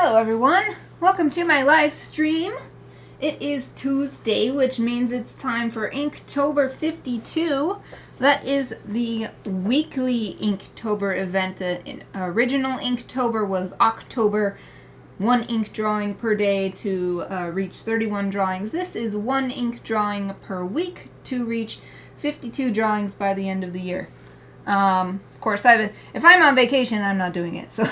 Hello everyone, welcome to my live stream. It is Tuesday, which means it's time for Inktober52. That is the weekly Inktober event. The original Inktober was October, 1 ink drawing per day to reach 31 drawings. This is 1 ink drawing per week to reach 52 drawings by the end of the year. Of course, if I'm on vacation, I'm not doing it. So,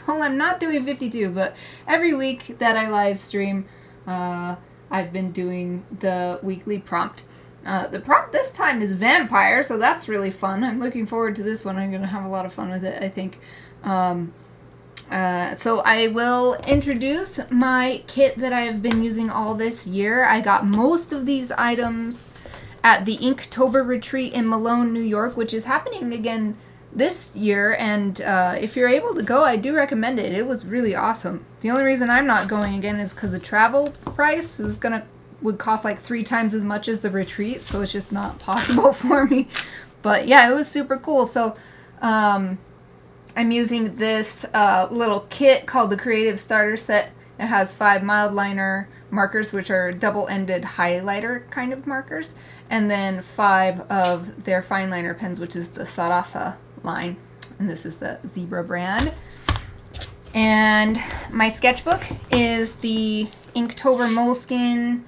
well, I'm not doing 52, but every week that I live stream, I've been doing the weekly prompt. The prompt this time is vampire, so that's really fun. I'm looking forward to this one. I'm going to have a lot of fun with it, I think. So I will introduce my kit that I've been using all this year. I got most of these items at the Inktober retreat in Malone, New York, which is happening again this year, and if you're able to go, I do recommend it. It was really awesome. The only reason I'm not going again is because the travel price would cost like 3 times as much as the retreat, so it's just not possible for me. But yeah, it was super cool. So I'm using this little kit called the Creative Starter Set. It has 5 mild liner markers, which are double-ended highlighter kind of markers, and then 5 of their fine liner pens, which is the Sarasa line, and this is the Zebra brand. And my sketchbook is the Inktober Moleskine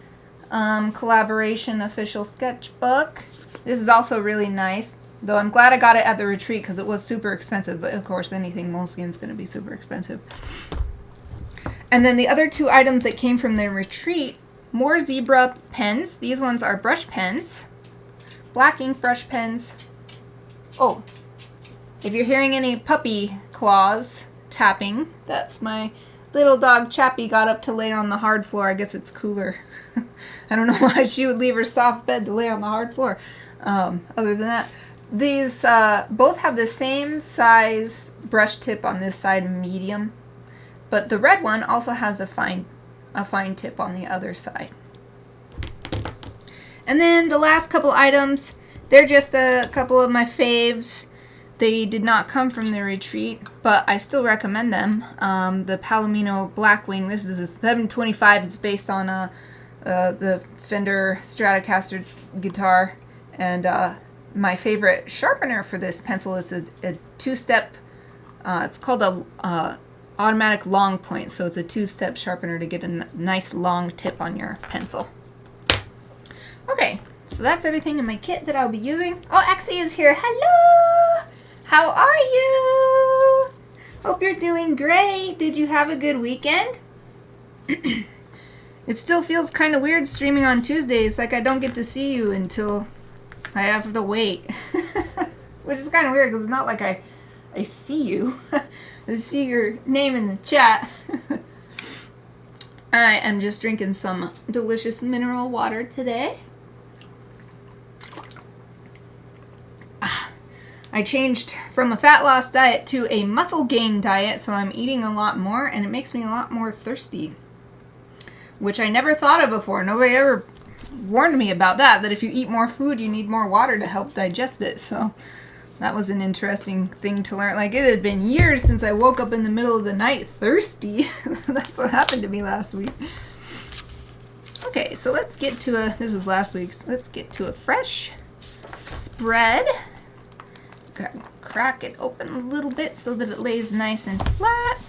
collaboration official sketchbook. This is also really nice, though I'm glad I got it at the retreat because it was super expensive, but of course anything Moleskine is going to be super expensive. And then the other 2 items that came from the retreat, more Zebra pens. These ones are brush pens, black ink brush pens. Oh, if you're hearing any puppy claws tapping, that's my little dog Chappie got up to lay on the hard floor. I guess it's cooler. I don't know why she would leave her soft bed to lay on the hard floor. Other than that, these both have the same size brush tip on this side, medium, but the red one also has a fine tip on the other side. And then the last couple items, they're just a couple of my faves. They did not come from the retreat, but I still recommend them. The Palomino Blackwing, this is a 725. It's based on the Fender Stratocaster guitar. And my favorite sharpener for this pencil is a 2-step, it's called a automatic long point. So it's a 2-step sharpener to get a nice long tip on your pencil. Okay, so that's everything in my kit that I'll be using. Oh, Axie is here. Hello! How are you? Hope you're doing great. Did you have a good weekend? It still feels kind of weird streaming on Tuesdays, like I don't get to see you until I have to wait. Which is kind of weird because it's not like I see you. I see your name in the chat. I am just drinking some delicious mineral water today. I changed from a fat loss diet to a muscle gain diet, so I'm eating a lot more, and it makes me a lot more thirsty, which I never thought of before. Nobody ever warned me about that if you eat more food, you need more water to help digest it. So that was an interesting thing to learn. Like, it had been years since I woke up in the middle of the night thirsty. That's what happened to me last week. Okay, so let's get to this was last week's, let's get to a fresh spread. Crack it open a little bit so that it lays nice and flat.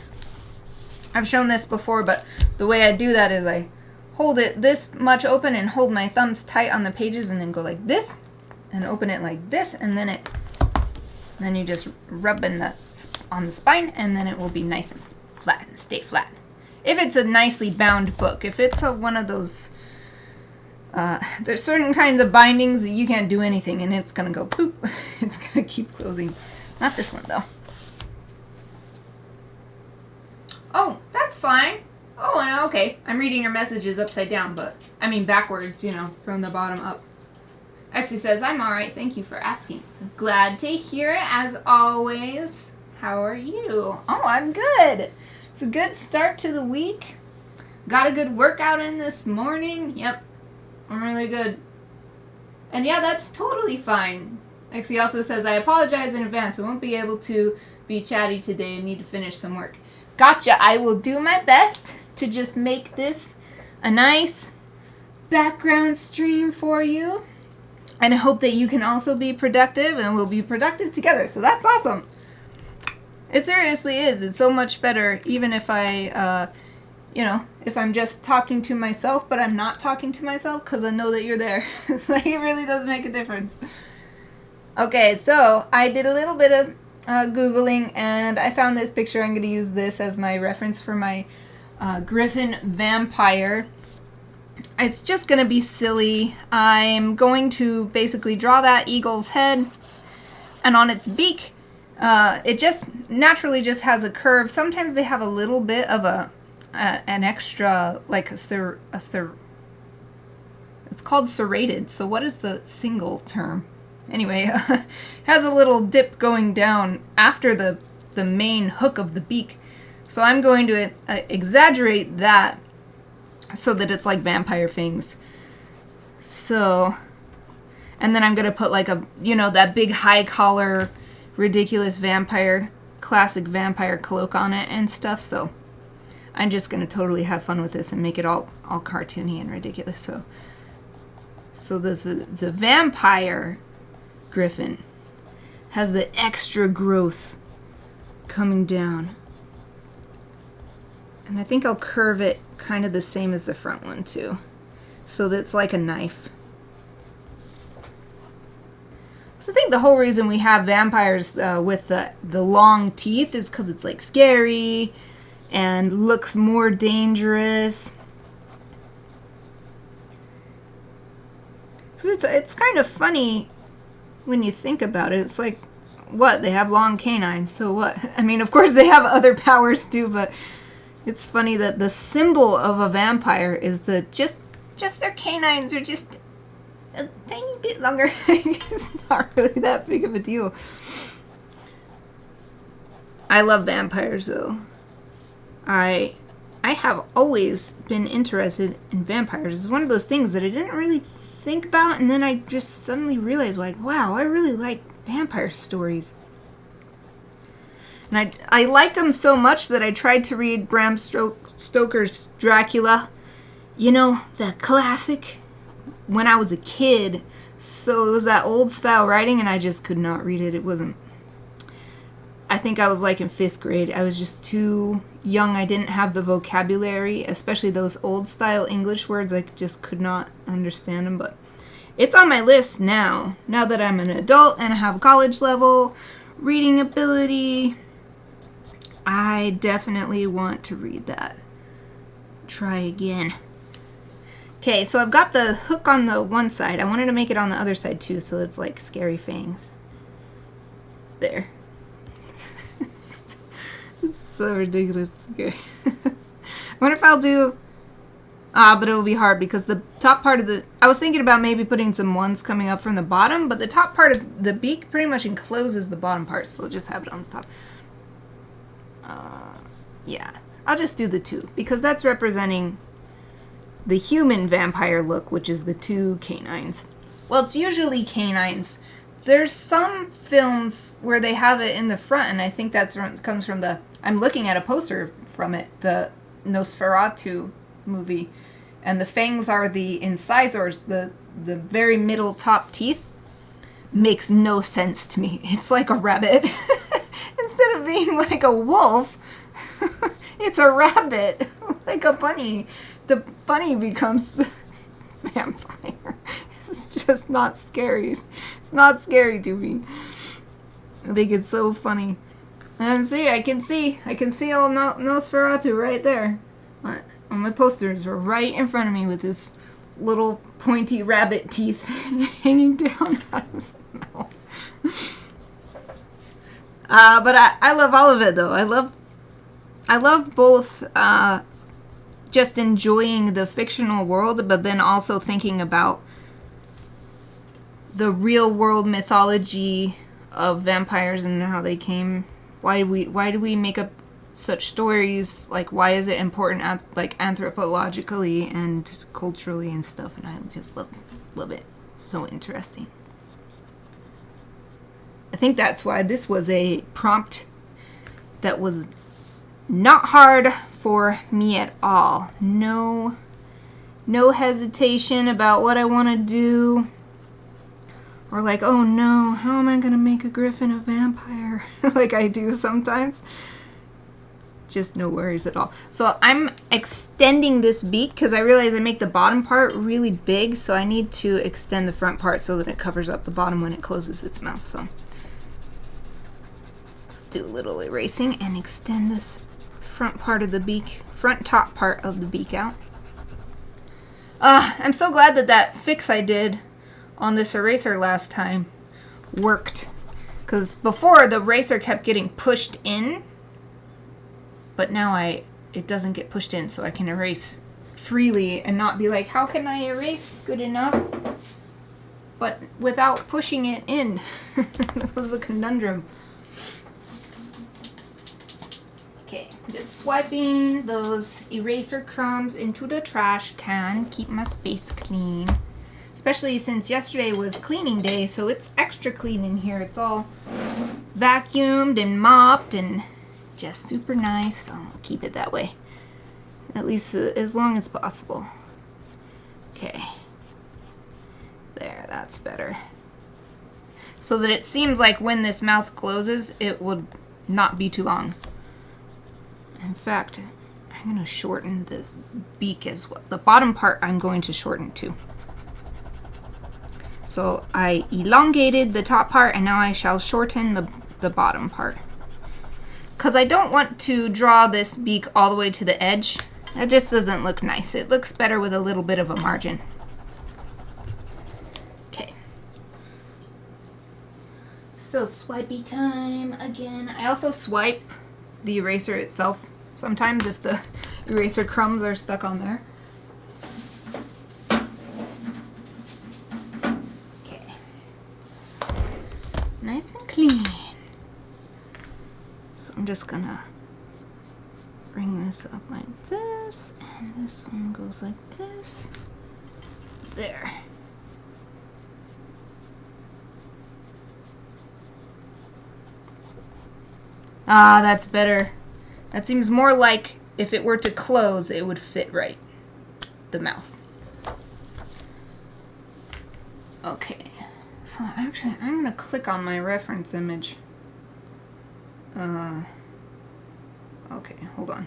I've shown this before, but the way I do that is I hold it this much open and hold my thumbs tight on the pages and then go like this and open it like this, and then you just rub on the spine, and then it will be nice and flat and stay flat. If it's a nicely bound book, if it's one of those there's certain kinds of bindings that you can't do anything and it's gonna go poop. It's gonna keep closing. Not this one though. Oh, that's fine. Oh, and okay. I'm reading your messages upside down, but I mean backwards, you know, from the bottom up. Exie says, I'm alright, thank you for asking. Glad to hear it, as always. How are you? Oh, I'm good. It's a good start to the week. Got a good workout in this morning. Yep. I'm really good. And yeah, that's totally fine. Exie also says, I apologize in advance. I won't be able to be chatty today. I need to finish some work. Gotcha. I will do my best to just make this a nice background stream for you. And I hope that you can also be productive, and we'll be productive together. So that's awesome. It seriously is. It's so much better, even if I, if I'm just talking to myself, but I'm not talking to myself, because I know that you're there. Like, it really does make a difference. Okay, so I did a little bit of Googling, and I found this picture. I'm going to use this as my reference for my Gryphon vampire. It's just going to be silly. I'm going to basically draw that eagle's head, and on its beak, it just naturally just has a curve. Sometimes they have a little bit of an extra, like it's called serrated. So what is the single term? Anyway, has a little dip going down after the main hook of the beak. So I'm going to exaggerate that so that it's like vampire fangs. So, and then I'm going to put like that big high collar, ridiculous vampire, classic vampire cloak on it and stuff. So I'm just going to totally have fun with this and make it all cartoony and ridiculous. So the vampire Gryphon has the extra growth coming down. And I think I'll curve it kind of the same as the front one too. So that it's like a knife. So I think the whole reason we have vampires with the long teeth is because it's like scary and looks more dangerous. Because it's kind of funny when you think about it. It's like, what? They have long canines, so what? I mean, of course they have other powers too, but it's funny that the symbol of a vampire is that just their canines are just a tiny bit longer. It's not really that big of a deal. I love vampires though. I have always been interested in vampires. It's one of those things that I didn't really think about, and then I just suddenly realized, like, wow, I really like vampire stories. And I liked them so much that I tried to read Bram Stoker's Dracula. You know, the classic, when I was a kid. So it was that old style writing, and I just could not read it. It wasn't... I think I was like in 5th grade. I was just too young. I didn't have the vocabulary, especially those old style English words. I just could not understand them. But it's on my list now. Now that I'm an adult and I have college level reading ability, I definitely want to read that. Try again. Okay, so I've got the hook on the one side. I wanted to make it on the other side too, so it's like scary fangs. There. It's so ridiculous. Okay. I wonder if I'll do... but it'll be hard because the top part of the... I was thinking about maybe putting some ones coming up from the bottom, but the top part of the beak pretty much encloses the bottom part, so we'll just have it on the top. Yeah. I'll just do the 2, because that's representing the human vampire look, which is the 2 canines. Well, it's usually canines. There's some films where they have it in the front, and I think comes from the... I'm looking at a poster from it, the Nosferatu movie, and the fangs are the incisors, the very middle top teeth. Makes no sense to me. It's like a rabbit. Instead of being like a wolf, it's a rabbit, like a bunny. The bunny becomes the vampire. It's just not scary. It's not scary to me. I think it's so funny. And see, I can see all Nosferatu right there. On my posters are right in front of me with this little pointy rabbit teeth hanging down out of his mouth. But I love all of it though. I love both just enjoying the fictional world, but then also thinking about the real world mythology of vampires and how they came. Why do we make up such stories? Like, why is it important anthropologically and culturally and stuff? And I just love it. So interesting. I think that's why this was a prompt that was not hard for me at all. No hesitation about what I want to do. Or like, oh no, how am I going to make a griffin a vampire? Like I do sometimes. Just no worries at all. So I'm extending this beak because I realize I make the bottom part really big, so I need to extend the front part so that it covers up the bottom when it closes its mouth. So let's do a little erasing and extend this front part of the beak, front top part of the beak out. I'm so glad that that fix I did on this eraser last time worked, because before the eraser kept getting pushed in. But now it doesn't get pushed in, so I can erase freely and not be like, how can I erase good enough? But without pushing it in. That was a conundrum. Okay, just swiping those eraser crumbs into the trash can. Keep my space clean. Especially since yesterday was cleaning day, so it's extra clean in here. It's all vacuumed and mopped and just super nice, so I'll keep it that way. At least as long as possible. Okay. There, that's better. So that it seems like when this mouth closes, it would not be too long. In fact, I'm going to shorten this beak as well. The bottom part I'm going to shorten too. So I elongated the top part and now I shall shorten the bottom part. Because I don't want to draw this beak all the way to the edge. That just doesn't look nice. It looks better with a little bit of a margin. Okay. So swipey time again. I also swipe the eraser itself sometimes if the eraser crumbs are stuck on there. Okay. Nice and clean. So I'm just gonna bring this up like this, and this one goes like this. There. Ah, that's better. That seems more like if it were to close, it would fit right. The mouth. Okay. So actually, I'm gonna click on my reference image. Okay, hold on.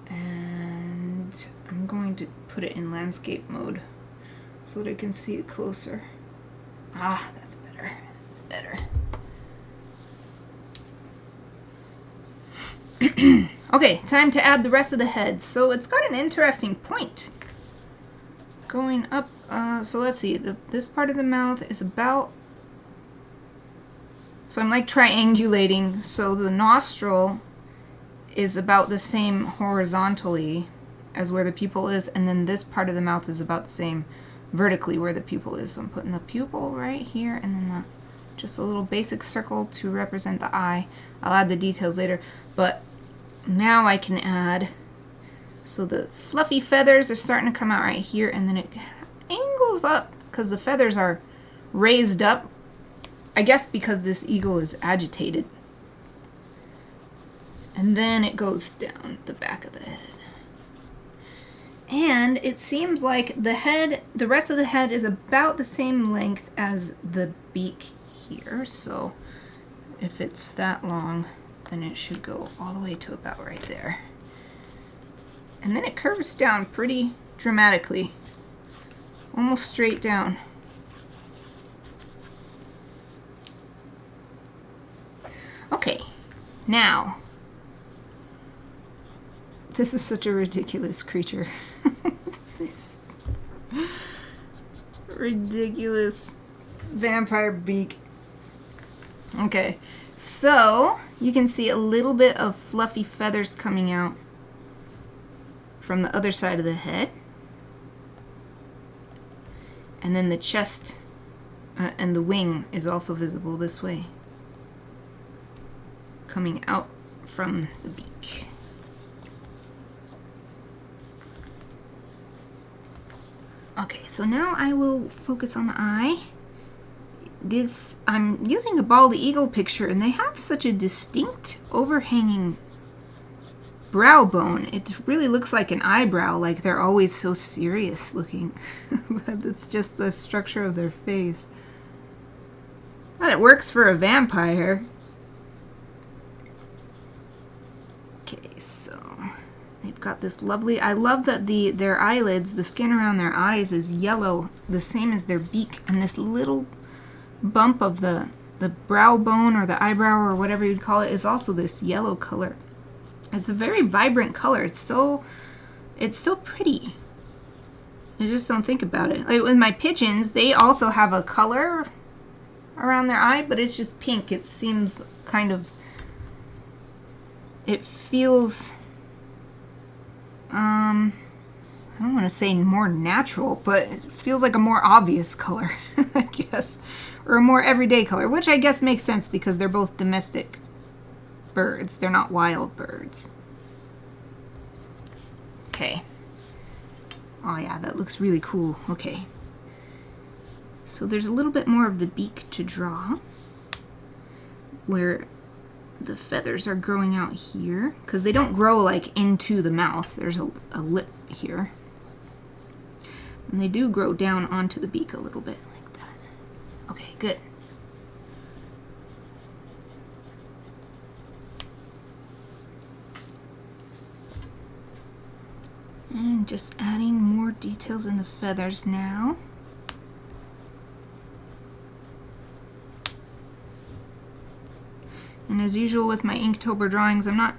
And I'm going to put it in landscape mode so that I can see it closer. Ah, that's better. That's better. Okay, time to add the rest of the head. So it's got an interesting point going up. So let's see. This part of the mouth is about... So I'm like triangulating, so the nostril is about the same horizontally as where the pupil is, and then this part of the mouth is about the same vertically where the pupil is. So I'm putting the pupil right here, and then just a little basic circle to represent the eye. I'll add the details later, but now I can add, so the fluffy feathers are starting to come out right here, and then it angles up because the feathers are raised up. I guess because this eagle is agitated. And then it goes down the back of the head. And it seems like the rest of the head is about the same length as the beak here. So if it's that long, then it should go all the way to about right there. And then it curves down pretty dramatically. Almost straight down. Okay, now, this is such a ridiculous creature. This ridiculous vampire beak. Okay, so you can see a little bit of fluffy feathers coming out from the other side of the head. And then the chest and the wing is also visible this way, coming out from the beak. Okay, so now I will focus on the eye. I'm using a bald eagle picture, and they have such a distinct overhanging brow bone. It really looks like an eyebrow, like they're always so serious looking. But it's just the structure of their face. But it works for a vampire. Okay, so they've got this lovely... I love that their eyelids, the skin around their eyes is yellow, the same as their beak, and this little bump of the brow bone or the eyebrow or whatever you'd call it is also this yellow color. It's a very vibrant color. It's so pretty. I just don't think about it. Like with my pigeons, they also have a color around their eye, but it's just pink. It seems kind of... It feels... I don't want to say more natural, but it feels like a more obvious color, I guess. Or a more everyday color, which I guess makes sense because they're both domestic birds. They're not wild birds. Okay. Oh yeah, that looks really cool. Okay. So there's a little bit more of the beak to draw, where the feathers are growing out here, because they don't grow like into the mouth. There's a lip here. And they do grow down onto the beak a little bit like that. Okay, good. And just adding more details in the feathers now. And as usual with my Inktober drawings, I'm not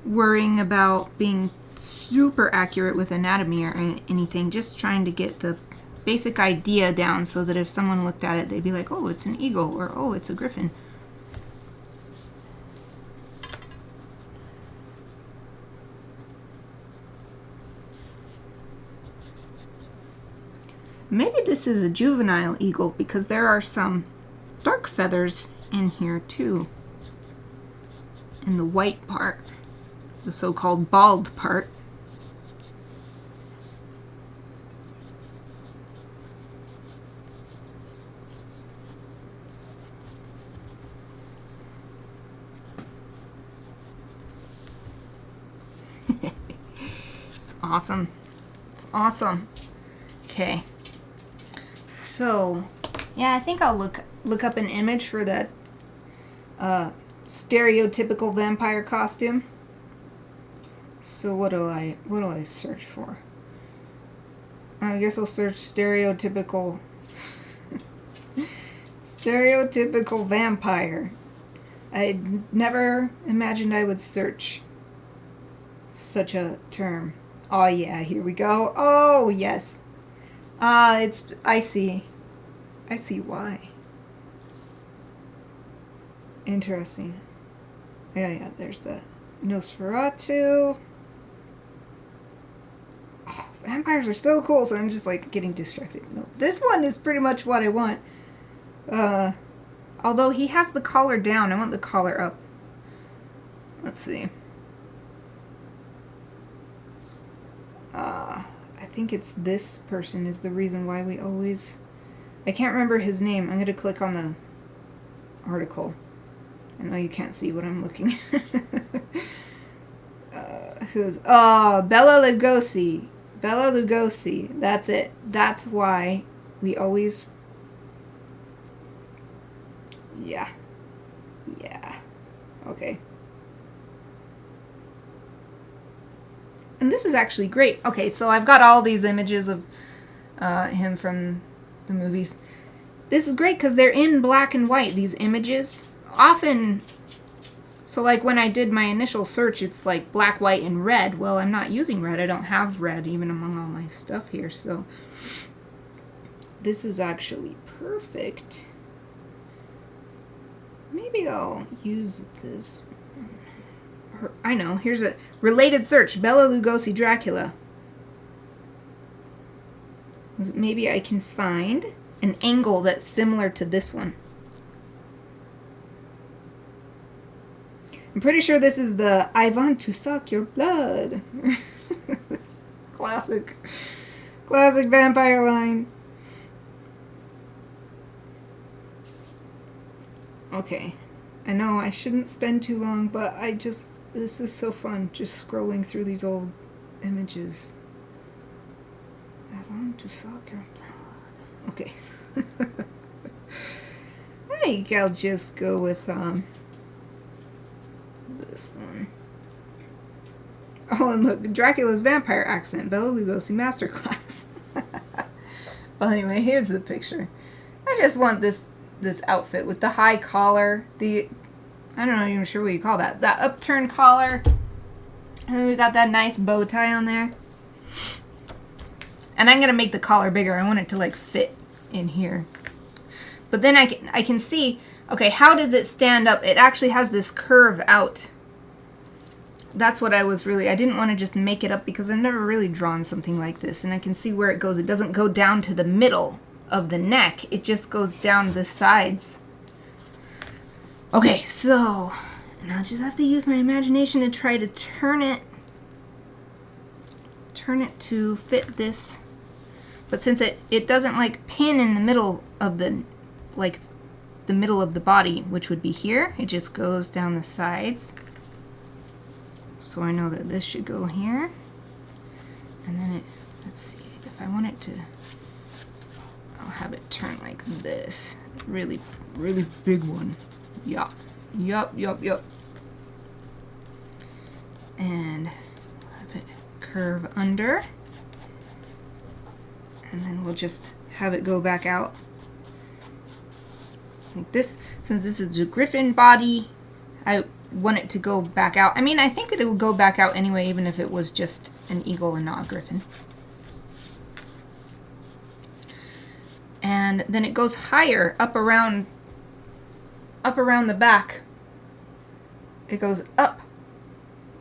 worrying about being super accurate with anatomy or anything, just trying to get the basic idea down so that if someone looked at it, they'd be like, oh, it's an eagle, or oh, it's a griffin. Maybe this is a juvenile eagle because there are some dark feathers in here too. In the white part, the so-called bald part. It's awesome. It's awesome. Okay. So, yeah, I think I'll look up an image for that stereotypical vampire costume. So what do I search for? I guess I'll search stereotypical vampire. I never imagined I would search such a term. Oh yeah, here we go. Oh yes. I see why. Interesting. Yeah, there's the Nosferatu. Oh, vampires are so cool, so I'm just like getting distracted. No, this one is pretty much what I want. Although he has the collar down, I want the collar up. Let's see. I think it's this person is the reason why we always... I can't remember his name. I'm going to click on the article. I know you can't see what I'm looking at. Who's... Oh, Bela Lugosi. Bela Lugosi. That's it. That's why we always... Yeah. Yeah. Okay. And this is actually great. Okay, so I've got all these images of him from the movies. This is great because they're in black and white, these images. Often, so like when I did my initial search, it's like black, white, and red. Well, I'm not using red. I don't have red even among all my stuff here. So this is actually perfect. Maybe I'll use this. I know, here's a related search. Bela Lugosi Dracula. Maybe I can find an angle that's similar to this one. I'm pretty sure this is the I want to suck your blood. Classic vampire line. Okay. I know I shouldn't spend too long, but this is so fun, just scrolling through these old images. I want to suck your blood. Okay. I think I'll just go with this one. Oh, and look, Dracula's vampire accent, Bela Lugosi masterclass. Well, anyway, here's the picture. I just want this outfit with the high collar, I don't know even sure what you call that upturned collar, and then we got that nice bow tie on there. And I'm gonna make the collar bigger. I want it to like fit in here. But then I can see, okay, how does it stand up? It actually has this curve out. That's what I didn't want to just make it up because I've never really drawn something like this. And I can see where it goes. It doesn't go down to the middle of the neck. It just goes down the sides. Okay, so, and I'll just have to use my imagination to try to turn it to fit this. But since it doesn't like pin in the middle of the middle of the body, which would be here, it just goes down the sides. So I know that this should go here. And then let's see, if I want it to, I'll have it turn like this. Really, really big one. Yup. And have it curve under. And then we'll just have it go back out. Like this. Since this is a griffin body, I want it to go back out. I mean, I think that it would go back out anyway, even if it was just an eagle and not a griffin. And then it goes higher up around the back. It goes up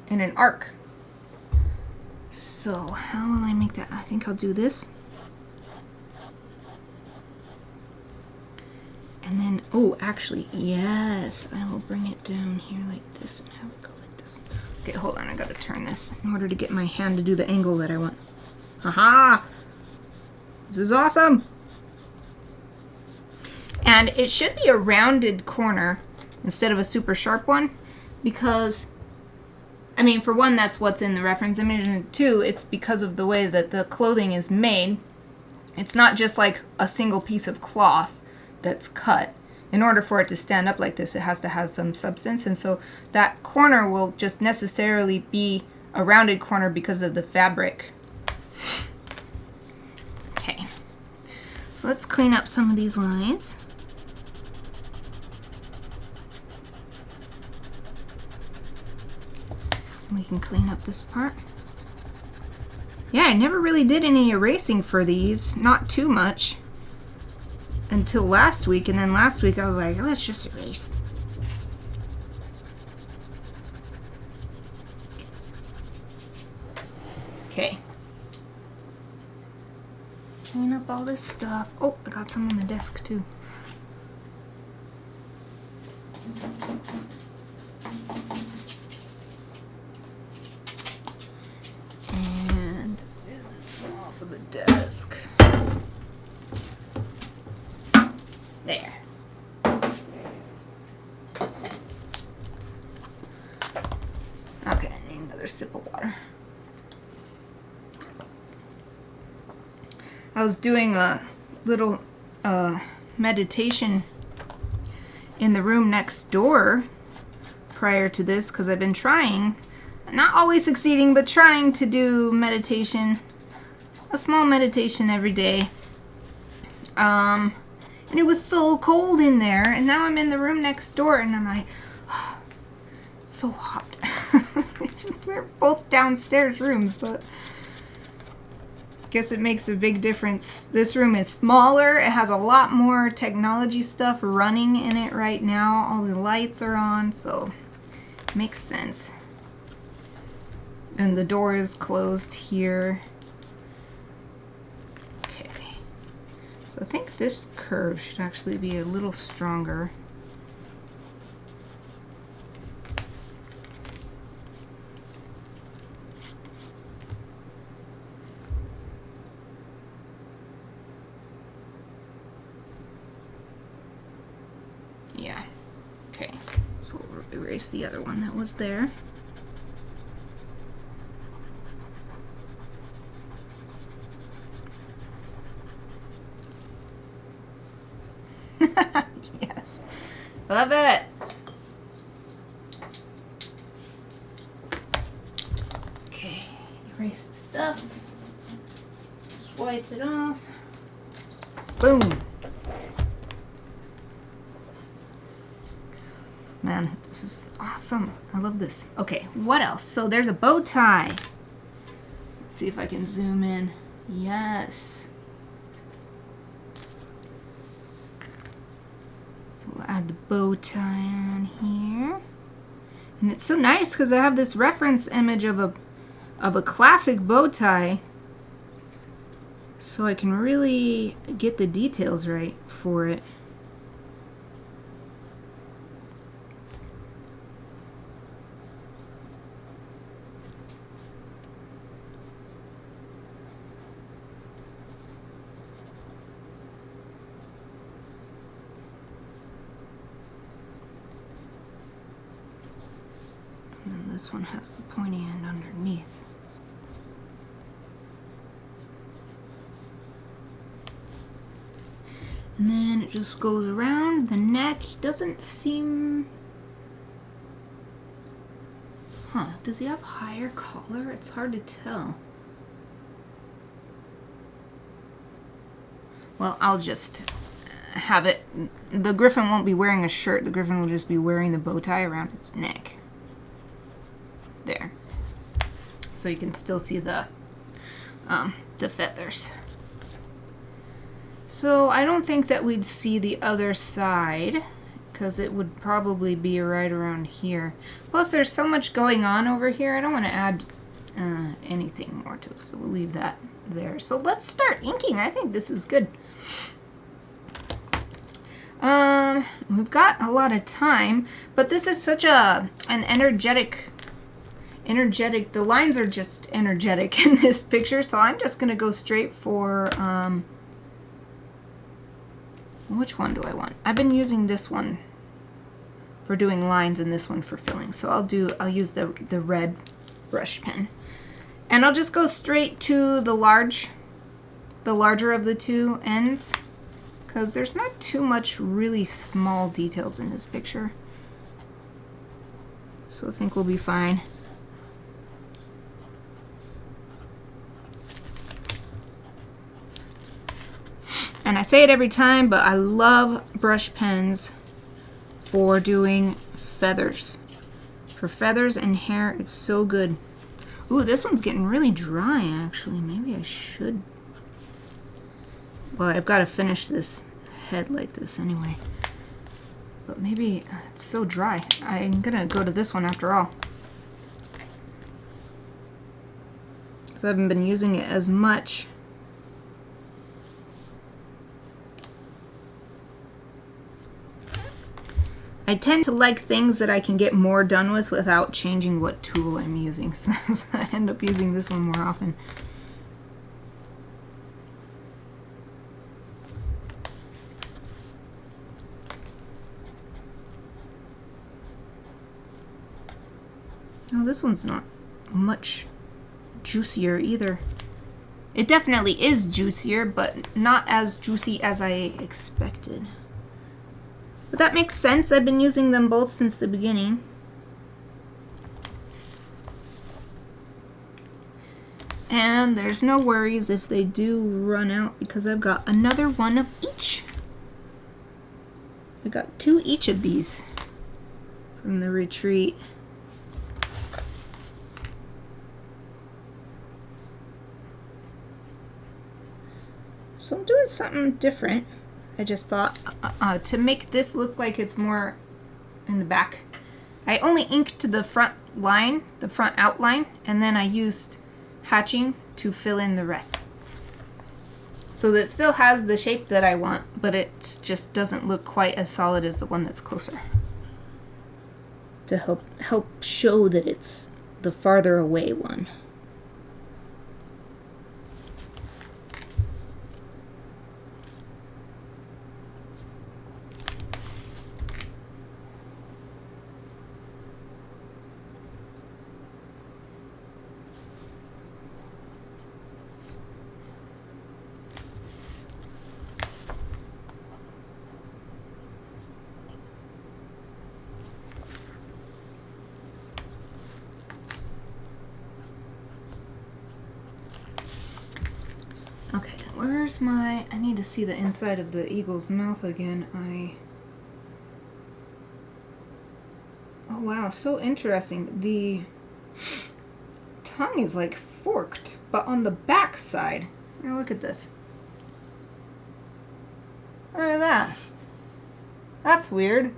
in an arc. So how will I make that? I think I'll do this. And then, oh, actually, yes, I will bring it down here like this and have it go like this. Okay, hold on, I gotta turn this in order to get my hand to do the angle that I want. Haha! This is awesome! And it should be a rounded corner instead of a super sharp one because, I mean, for one, that's what's in the reference image, and two, it's because of the way that the clothing is made. It's not just like a single piece of cloth that's cut. In order for it to stand up like this, it has to have some substance, and so that corner will just necessarily be a rounded corner because of the fabric. Okay, so let's clean up some of these lines. We can clean up this part. Yeah, I never really did any erasing for these, not too much, until last week, and then last week I was like, let's just erase. Okay. Clean up all this stuff. Oh, I got some on the desk too. And this off of the desk. There. Okay, I need another sip of water. I was doing a little meditation in the room next door prior to this because I've been trying, not always succeeding, but trying to do meditation, a small meditation every day. And it was so cold in there, and now I'm in the room next door, and I'm like, oh, it's so hot. We're both downstairs rooms, but I guess it makes a big difference. This room is smaller. It has a lot more technology stuff running in it right now. All the lights are on, so it makes sense. And the door is closed here. I think this curve should actually be a little stronger. Yeah, okay. erase the other one that was there. Yes. Love it. Okay, erase the stuff. Swipe it off. Boom. Man, this is awesome. I love this. Okay, what else? So there's a bow tie. Let's see if I can zoom in. Yes. So we'll add the bow tie on here. And it's so nice because I have this reference image of a classic bow tie. So I can really get the details right for it. And this one has the pointy end underneath. And then it just goes around the neck. He doesn't seem... Huh, does he have higher collar? It's hard to tell. Well, I'll just have it... The Gryphon won't be wearing a shirt. The Gryphon will just be wearing the bow tie around its neck. There. So you can still see the feathers. So I don't think that we'd see the other side because it would probably be right around here. Plus there's so much going on over here. I don't want to add anything more to it, so we'll leave that there. So let's start inking. I think this is good. We've got a lot of time, but this is such an energetic, the lines are just energetic in this picture, so I'm just gonna go straight for which one do I want? I've been using this one for doing lines and this one for filling, so I'll use the red brush pen, and I'll just go straight to the larger of the two ends, because there's not too much really small details in this picture, so I think we'll be fine. And I say it every time, but I love brush pens for doing feathers. For feathers and hair, it's so good. Ooh, this one's getting really dry, actually. Maybe I should... Well, I've got to finish this head like this anyway. But maybe it's so dry. I'm going to go to this one after all. Because I haven't been using it as much. I tend to like things that I can get more done with without changing what tool I'm using, so I end up using this one more often. Oh, this one's not much juicier either. It definitely is juicier, but not as juicy as I expected. But that makes sense. I've been using them both since the beginning. And there's no worries if they do run out because I've got another one of each. I got 2 each of these from the retreat. So I'm doing something different. I just thought to make this look like it's more in the back. I only inked the front line, the front outline, and then I used hatching to fill in the rest. So that it still has the shape that I want, but it just doesn't look quite as solid as the one that's closer. To help show that it's the farther away one. where's my... I need to see the inside of the eagle's mouth again. Oh wow, so interesting. The tongue is like forked, but on the back side. Now look at this. Look at that. That's weird.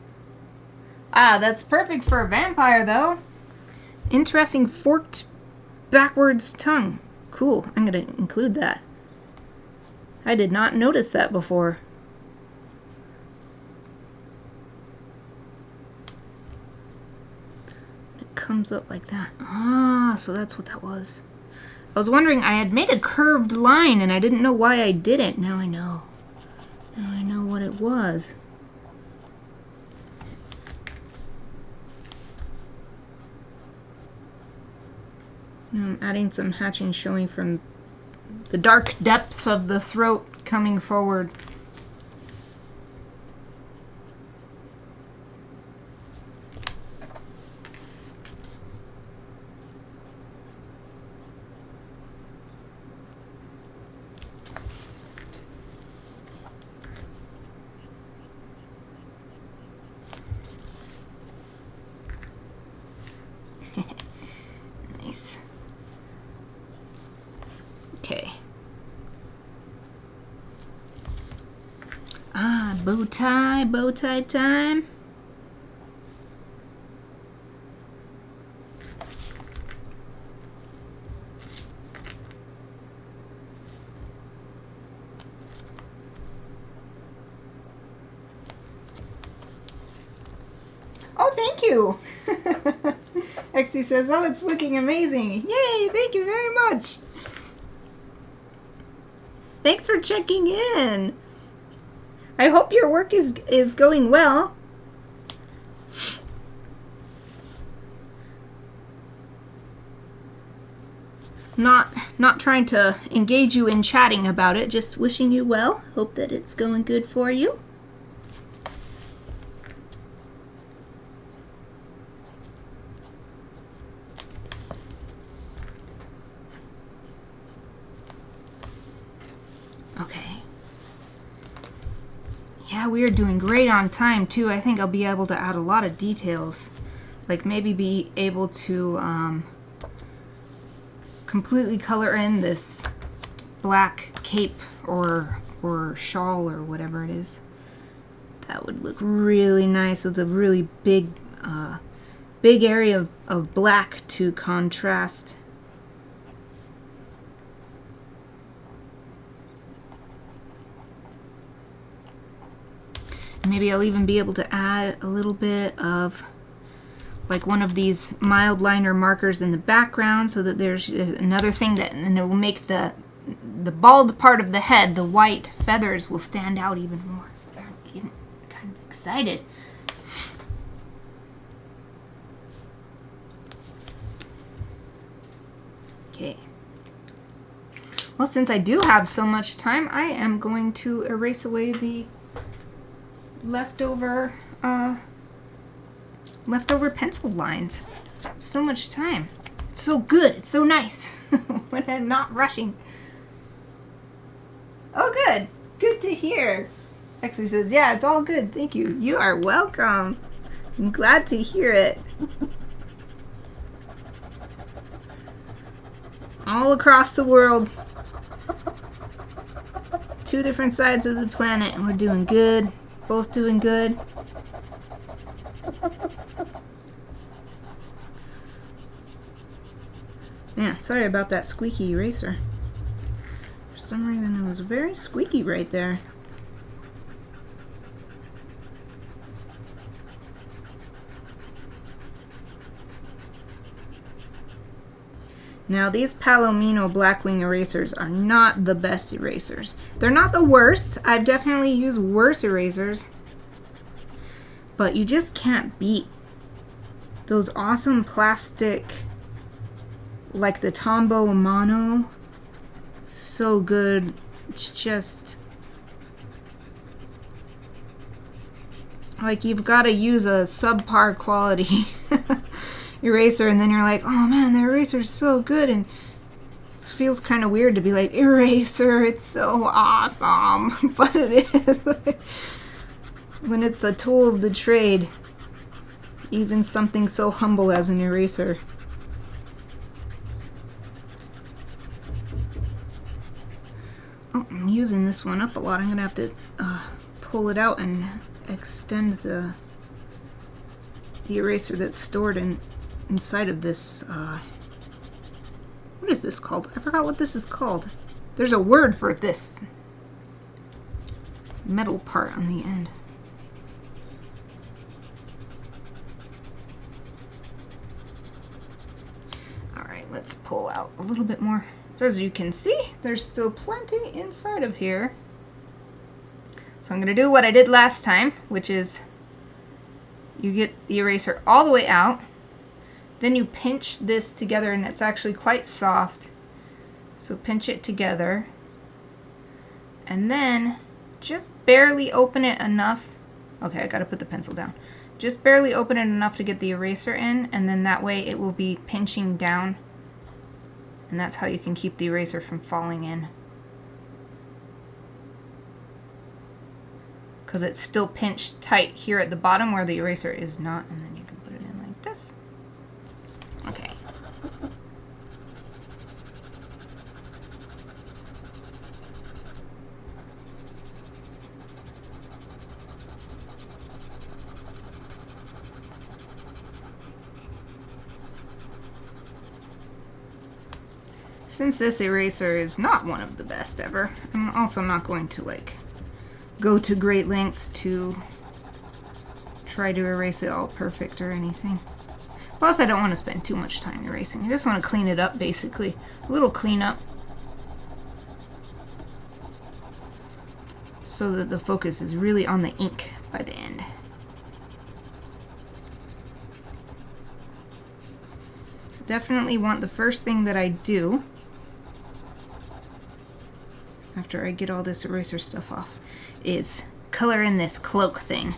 Ah, that's perfect for a vampire though. Interesting forked backwards tongue. Cool, I'm gonna include that. I did not notice that before. It comes up like that. Ah, so that's what that was. I was wondering, I had made a curved line and I didn't know why I didn't. Now I know. Now I know what it was. Now I'm adding some hatching showing from the dark depths of the throat coming forward. Nice. Okay. Ah, bow tie time. Oh, thank you. Exie says, oh, it's looking amazing. Yay, thank you very much. Thanks for checking in. I hope your work is going well. Not trying to engage you in chatting about it, just wishing you well. Hope that it's going good for you. Okay. Yeah, we are doing great on time too. I think I'll be able to add a lot of details. Like maybe be able to completely color in this black cape or shawl or whatever it is. That would look really nice with a really big area of black to contrast. Maybe I'll even be able to add a little bit of like one of these mild liner markers in the background so that there's another thing that, and it will make the bald part of the head, the white feathers, will stand out even more. So I'm getting kind of excited. Okay. Well, since I do have so much time, I am going to erase away the leftover pencil lines. So much time. It's so good. It's so nice when I'm not rushing. Oh, good. Good to hear. Exie says, yeah, it's all good. Thank you. You are welcome. I'm glad to hear it. All across the world. 2 different sides of the planet, and we're doing good. Both doing good. Yeah, sorry about that squeaky eraser. For some reason it was very squeaky right there. Now these Palomino Blackwing erasers are not the best erasers. They're not the worst. I've definitely used worse erasers. But you just can't beat those awesome plastic, like the Tombow Mono. So good. It's just like you've got to use a subpar quality eraser, and then you're like, oh man, the eraser's so good, and It feels kind of weird to be like, eraser, it's so awesome, but it is. When it's a tool of the trade, even something so humble as an eraser. Oh, I'm using this one up a lot. I'm gonna have to pull it out and extend the eraser that's stored inside of this. What is this called? I forgot what this is called. There's a word for this metal part on the end. Alright, let's pull out a little bit more. So as you can see, there's still plenty inside of here. So I'm going to do what I did last time, which is you get the eraser all the way out. Then you pinch this together, and it's actually quite soft. So pinch it together. And then just barely open it enough. Okay, I gotta put the pencil down. Just barely open it enough to get the eraser in, and then that way it will be pinching down. And that's how you can keep the eraser from falling in. Because it's still pinched tight here at the bottom where the eraser is not, and then you can put it in like this. Okay. Since this eraser is not one of the best ever, I'm also not going to like go to great lengths to try to erase it all perfect or anything. Plus, I don't want to spend too much time erasing. I just want to clean it up, basically. A little cleanup. So that the focus is really on the ink by the end. Definitely want the first thing that I do after I get all this eraser stuff off is color in this cloak thing.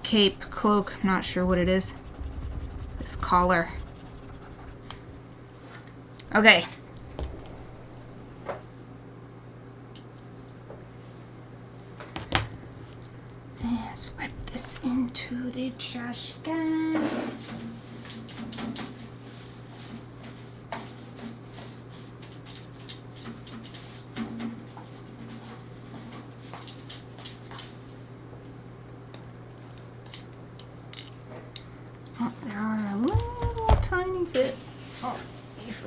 Cape, cloak, not sure what it is. This collar. Okay. And swipe this into the trash can.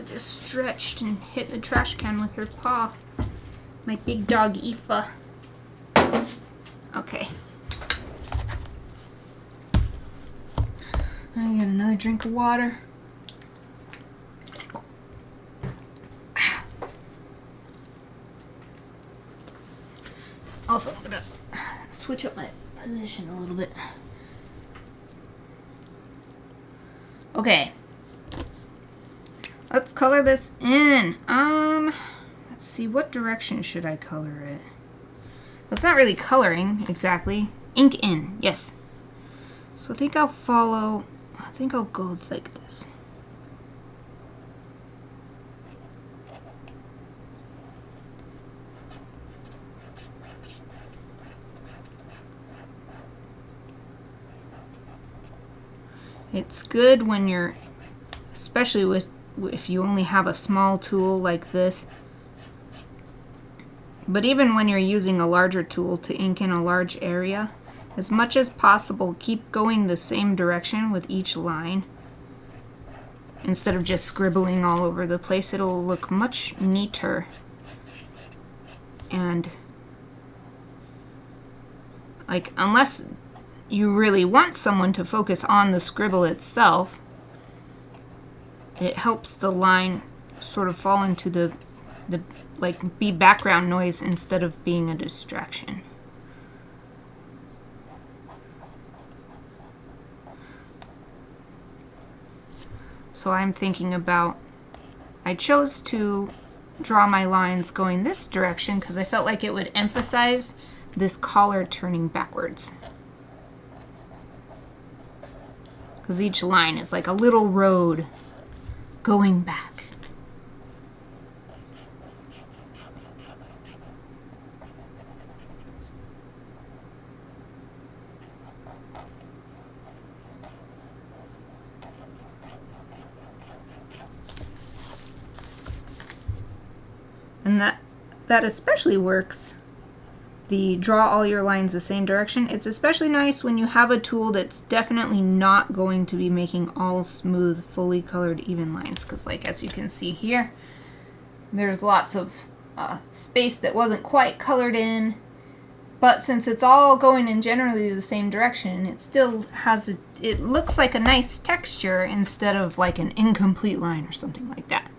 Just stretched and hit the trash can with her paw. My big dog Aoife. Okay. I get another drink of water. Also, I'm gonna switch up my position a little bit. Okay. Let's color this in. Let's see, what direction should I color it? Well, it's not really coloring exactly. Ink in, yes. So I think I'll go like this. It's good when you're, especially if you only have a small tool like this, but even when you're using a larger tool to ink in a large area, as much as possible, keep going the same direction with each line. Instead of just scribbling all over the place, it'll look much neater. And like, unless you really want someone to focus on the scribble itself, it helps the line sort of fall into the like be background noise instead of being a distraction. So I'm thinking about, I chose to draw my lines going this direction because I felt like it would emphasize this collar turning backwards. Because each line is like a little road going back. And that especially works, the draw all your lines the same direction. It's especially nice when you have a tool that's definitely not going to be making all smooth, fully colored, even lines. Because like as you can see here, there's lots of space that wasn't quite colored in. But since it's all going in generally the same direction, it still has it looks like a nice texture instead of like an incomplete line or something like that.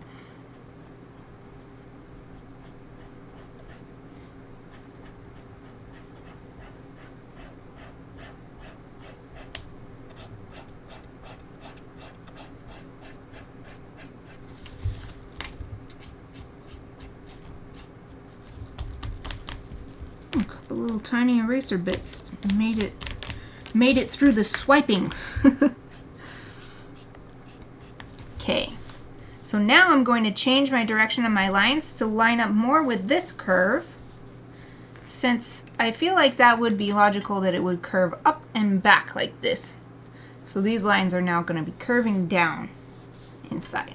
A couple little tiny eraser bits made it through the swiping. Okay, so now I'm going to change my direction of my lines to line up more with this curve, since I feel like that would be logical that it would curve up and back like this. So these lines are now going to be curving down inside.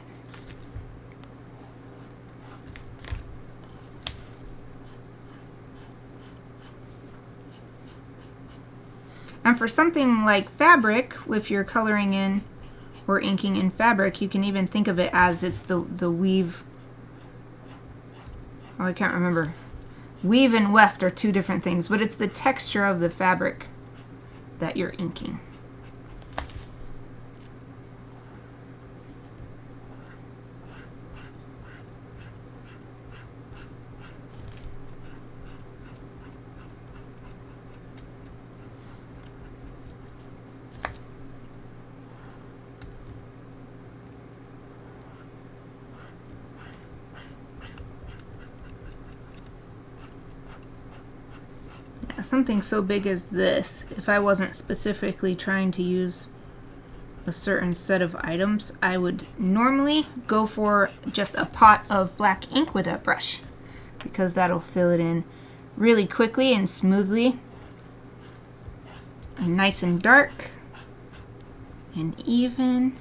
And for something like fabric, if you're coloring in or inking in fabric, you can even think of it as it's the weave. Oh, I can't remember. Weave and weft are two different things, but it's the texture of the fabric that you're inking. Something so big as this, if I wasn't specifically trying to use a certain set of items, I would normally go for just a pot of black ink with a brush, because that'll fill it in really quickly and smoothly, and nice and dark and even.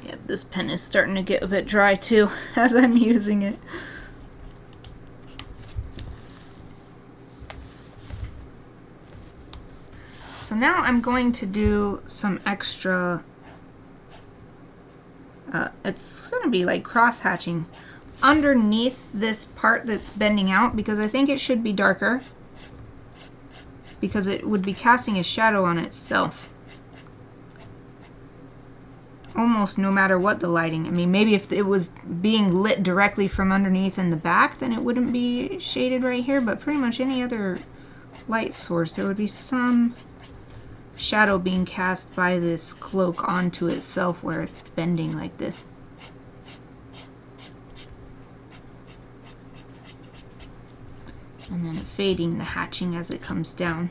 Yeah, this pen is starting to get a bit dry too as I'm using it. So now I'm going to do some extra, it's going to be like cross hatching underneath this part that's bending out, because I think it should be darker, because it would be casting a shadow on itself almost no matter what the lighting. I mean, maybe if it was being lit directly from underneath in the back, then it wouldn't be shaded right here, but pretty much any other light source, there would be some shadow being cast by this cloak onto itself where it's bending like this. And then fading the hatching as it comes down.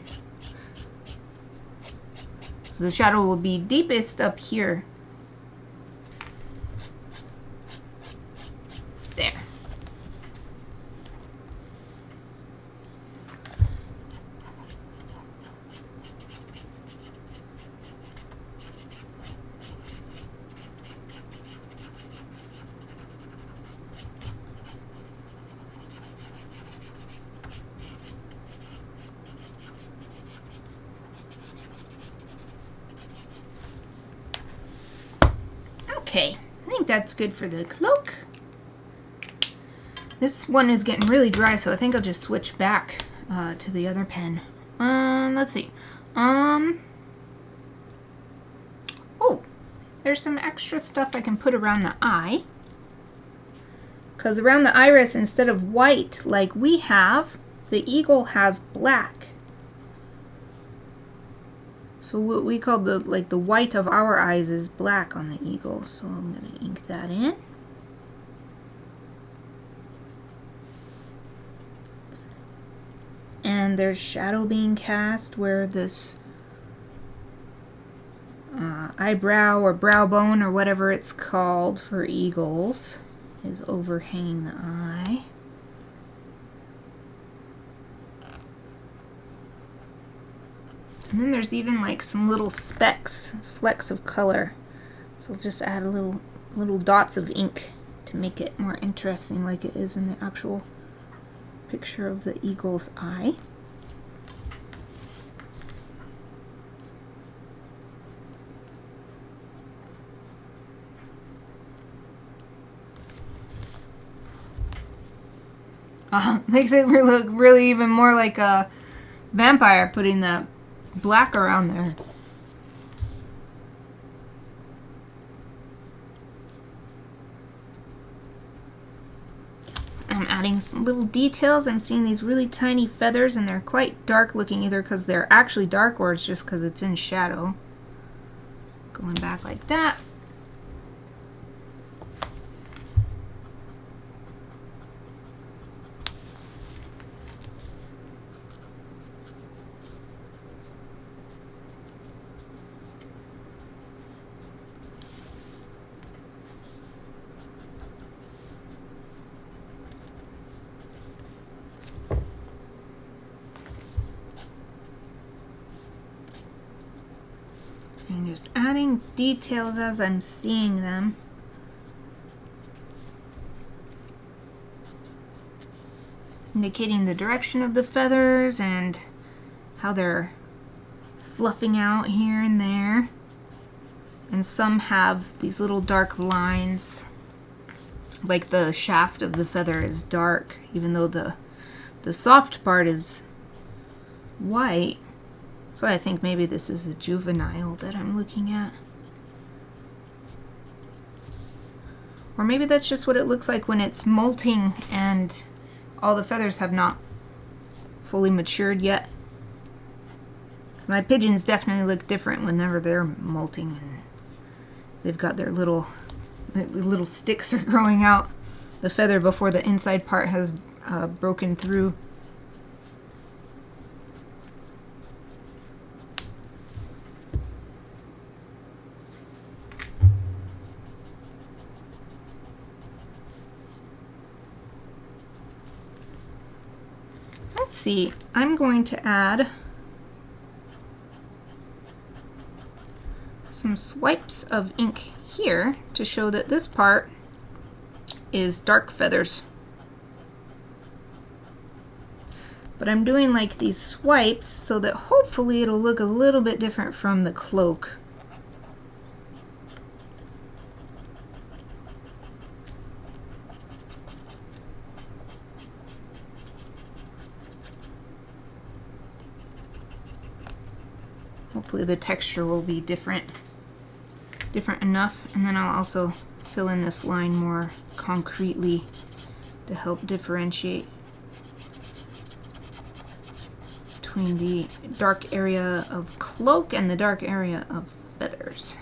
So the shadow will be deepest up here. There. Okay, I think that's good for the cloak. This one is getting really dry, so I think I'll just switch back to the other pen. Let's see. Oh, there's some extra stuff I can put around the eye. Because around the iris, instead of white like we have, the eagle has black. So what we call the white of our eyes is black on the eagle. So I'm going to ink that in. And there's shadow being cast where this eyebrow or brow bone or whatever it's called for eagles is overhanging the eye. And then there's even like some little specks, flecks of color. So I'll just add a little dots of ink to make it more interesting like it is in the actual picture of the eagle's eye. Makes it look really even more like a vampire putting that black around there. I'm adding some little details. I'm seeing these really tiny feathers and they're quite dark looking, either because they're actually dark or it's just because it's in shadow. Going back like that. And just adding details as I'm seeing them. Indicating the direction of the feathers and how they're fluffing out here and there. And some have these little dark lines, like the shaft of the feather is dark, even though the soft part is white. So I think maybe this is a juvenile that I'm looking at. Or maybe that's just what it looks like when it's molting and all the feathers have not fully matured yet. My pigeons definitely look different whenever they're molting and they've got their little sticks are growing out the feather before the inside part has broken through. Let's see, I'm going to add some swipes of ink here to show that this part is dark feathers. But I'm doing like these swipes so that hopefully it'll look a little bit different from the cloak. Hopefully the texture will be different enough, and then I'll also fill in this line more concretely to help differentiate between the dark area of cloak and the dark area of feathers.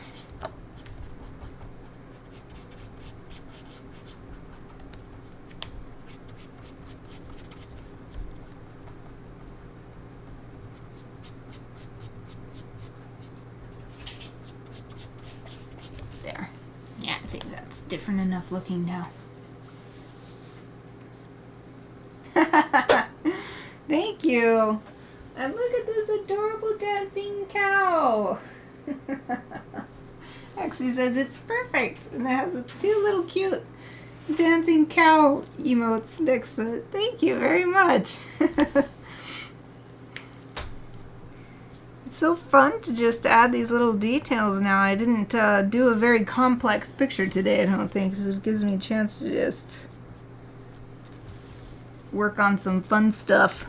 There. Yeah, I think that's different enough looking now. Thank you. And look at this adorable dancing cow. Actually says it's perfect. And it has two little cute dancing cow emotes next to it. Thank you very much. It's so fun to just add these little details now. I didn't do a very complex picture today, I don't think, so it gives me a chance to just work on some fun stuff.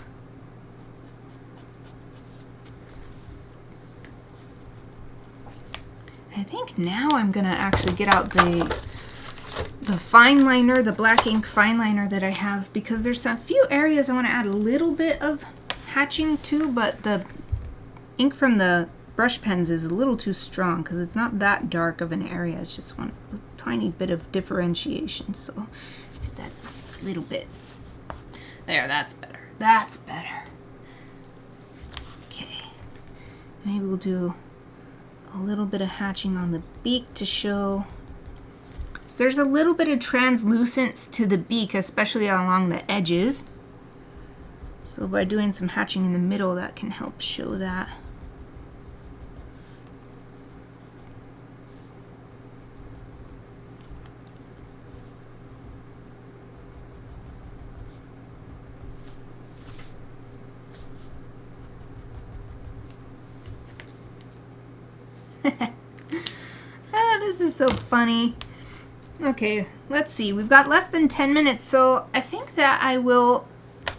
I think now I'm gonna actually get out the fine liner, the black ink fine liner that I have, because there's a few areas I want to add a little bit of hatching to, but the ink from the brush pens is a little too strong because it's not that dark of an area. It's just one a tiny bit of differentiation. So just that little bit. There, that's better. That's better. Okay. Maybe we'll do a little bit of hatching on the beak to show. So there's a little bit of translucence to the beak, especially along the edges. So by doing some hatching in the middle, that can help show that. This is so funny. Okay, let's see. We've got less than 10 minutes, so I think that I will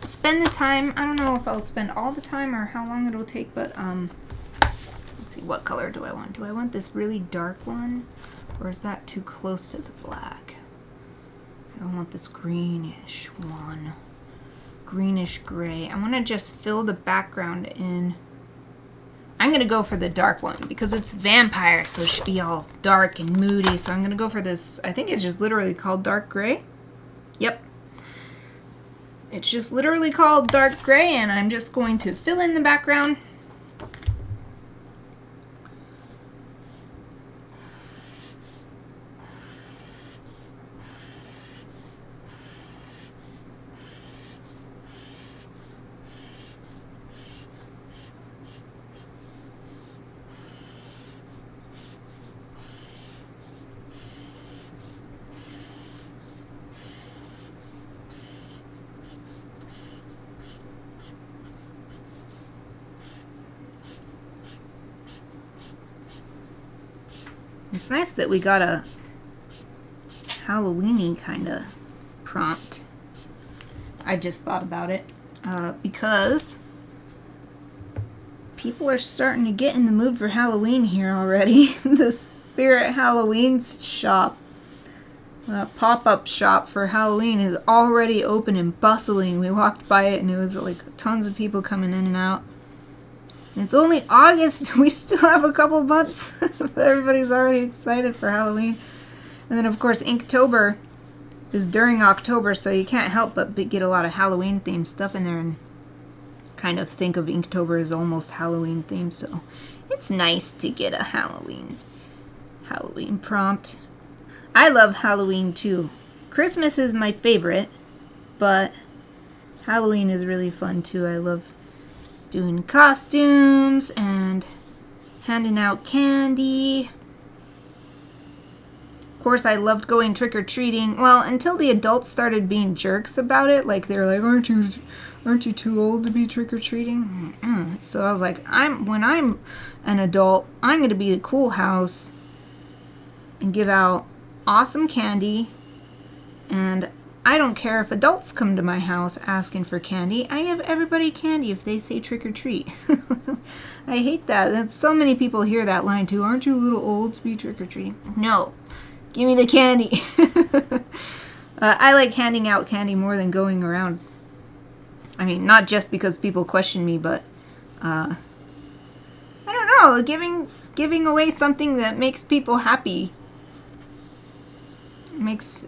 spend the time. I don't know if I'll spend all the time or how long it'll take, but let's see. What color do I want? Do I want this really dark one, or is that too close to the black? I want this greenish one. Greenish gray. I want to just fill the background in. I'm going to go for the dark one because it's vampire, so it should be all dark and moody. So I'm going to go for this. I think it's just literally called dark gray. Yep. It's just literally called dark gray, and I'm just going to fill in the background. It's nice that we got a Halloween-y kind of prompt. I just thought about it because people are starting to get in the mood for Halloween here already. The Spirit Halloween shop, pop-up shop for Halloween is already open and bustling. We walked by it and it was like tons of people coming in and out. It's only August. We still have a couple months. Everybody's already excited for Halloween. And then, of course, Inktober is during October, so you can't help but get a lot of Halloween-themed stuff in there and kind of think of Inktober as almost Halloween-themed. So it's nice to get a Halloween prompt. I love Halloween, too. Christmas is my favorite, but Halloween is really fun, too. I love doing costumes and handing out candy. Of course, I loved going trick-or-treating. Well, until the adults started being jerks about it. Like, they're like, aren't you too old to be trick-or-treating? So I was like, when I'm an adult, I'm going to be a cool house and give out awesome candy. And I don't care if adults come to my house asking for candy. I give everybody candy if they say trick or treat. I hate that. And so many people hear that line too. Aren't you a little old to be trick or treating? No. Give me the candy. I like handing out candy more than going around. I mean, not just because people question me, but I don't know. Giving away something that makes people happy makes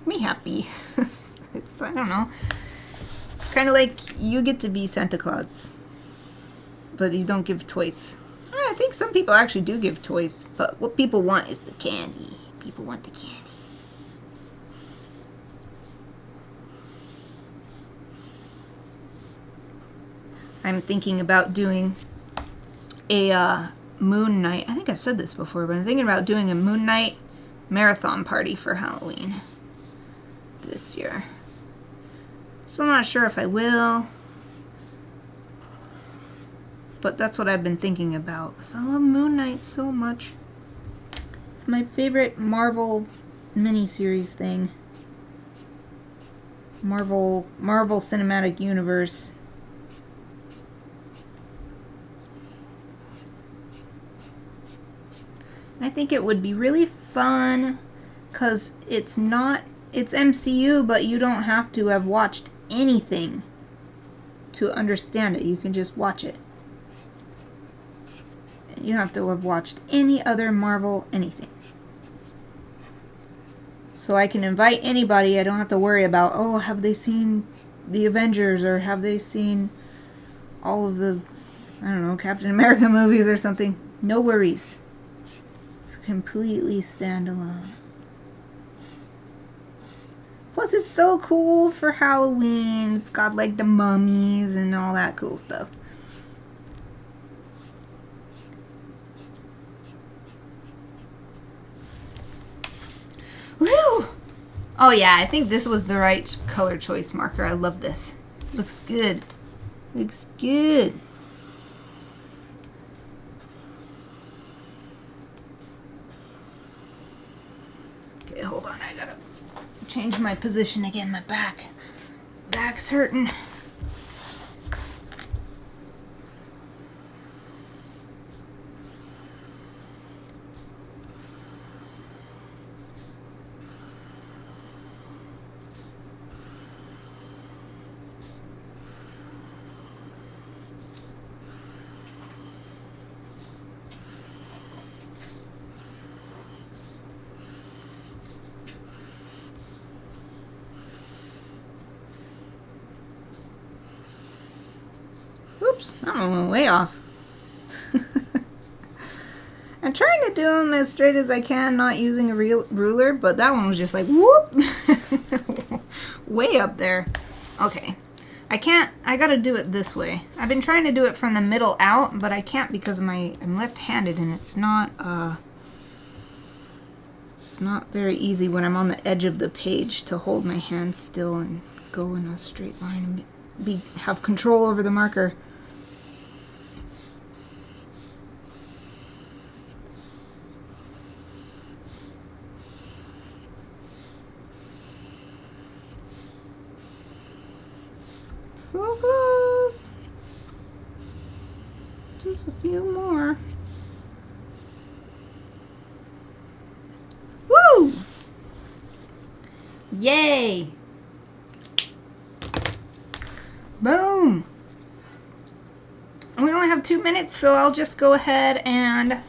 me happy. It's I don't know. It's kind of like you get to be Santa Claus, but you don't give toys. I think some people actually do give toys, but what people want is the candy. People want the candy. I'm thinking about doing a moon night. I think I said this before, but I'm thinking about doing a moon night marathon party for Halloween this year. So I'm not sure if I will, but that's what I've been thinking about. So I love Moon Knight so much. It's my favorite Marvel miniseries thing. Marvel Cinematic Universe. I think it would be really fun because it's MCU, but you don't have to have watched anything to understand it. You can just watch it. You don't have to have watched any other Marvel anything. So I can invite anybody. I don't have to worry about, oh, have they seen the Avengers or have they seen all of the, I don't know, Captain America movies or something. No worries. It's completely standalone. Plus, it's so cool for Halloween. It's got like the mummies and all that cool stuff. Woo! Oh yeah, I think this was the right color choice marker. I love this. Looks good. Looks good. Okay, hold on. I gotta change my position again. My back's hurting. Oops, I went way off. I'm trying to do them as straight as I can, not using a real ruler, but that one was just like, whoop! Way up there. Okay. I gotta do it this way. I've been trying to do it from the middle out, but I can't because I'm left-handed and it's not very easy when I'm on the edge of the page to hold my hand still and go in a straight line and have control over the marker. So close. Just a few more. Woo! Yay! Boom! We only have 2 minutes, so I'll just go ahead and...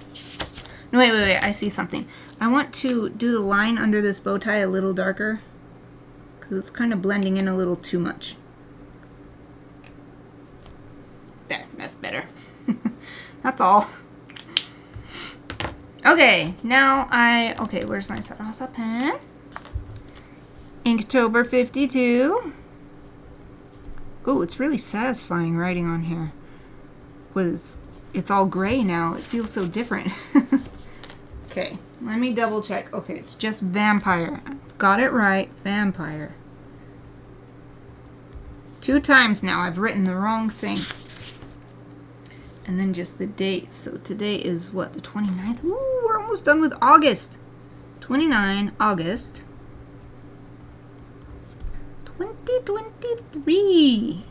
No, wait, I see something. I want to do the line under this bow tie a little darker, because it's kind of blending in a little too much. There, that's better. That's all. Okay, now okay, where's my salsa pen? Inktober52. Oh, it's really satisfying writing on here. It's all gray now. It feels so different. Okay, let me double check. Okay, it's just vampire. Got it right, vampire. 2 times now I've written the wrong thing. And then just the date. So today is what, the 29th? Ooh, we're almost done with August. 29 August 2023.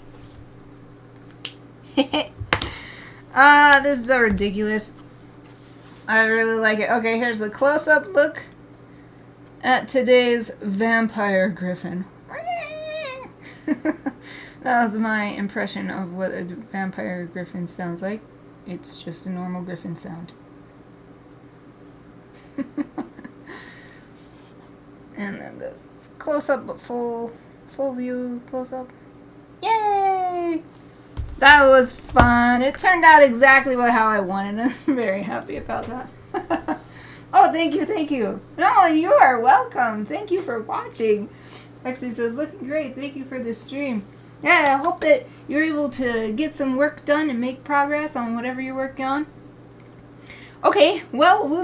This is so ridiculous. I really like it. Okay, here's the close-up look at today's vampire griffin. That was my impression of what a vampire griffin sounds like. It's just a normal griffin sound. And then the close-up, but full view close-up. Yay! That was fun. It turned out exactly how I wanted. I'm very happy about that. Oh, thank you. No, you are welcome. Thank you for watching. Lexi says, looking great. Thank you for this stream. Yeah, I hope that you're able to get some work done and make progress on whatever you're working on. Okay, well, we're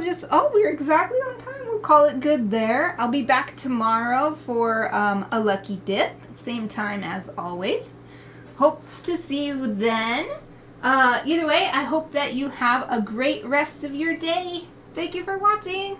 exactly on time. We'll call it good there. I'll be back tomorrow for a lucky dip, same time as always. Hope to see you then. Either way, I hope that you have a great rest of your day. Thank you for watching.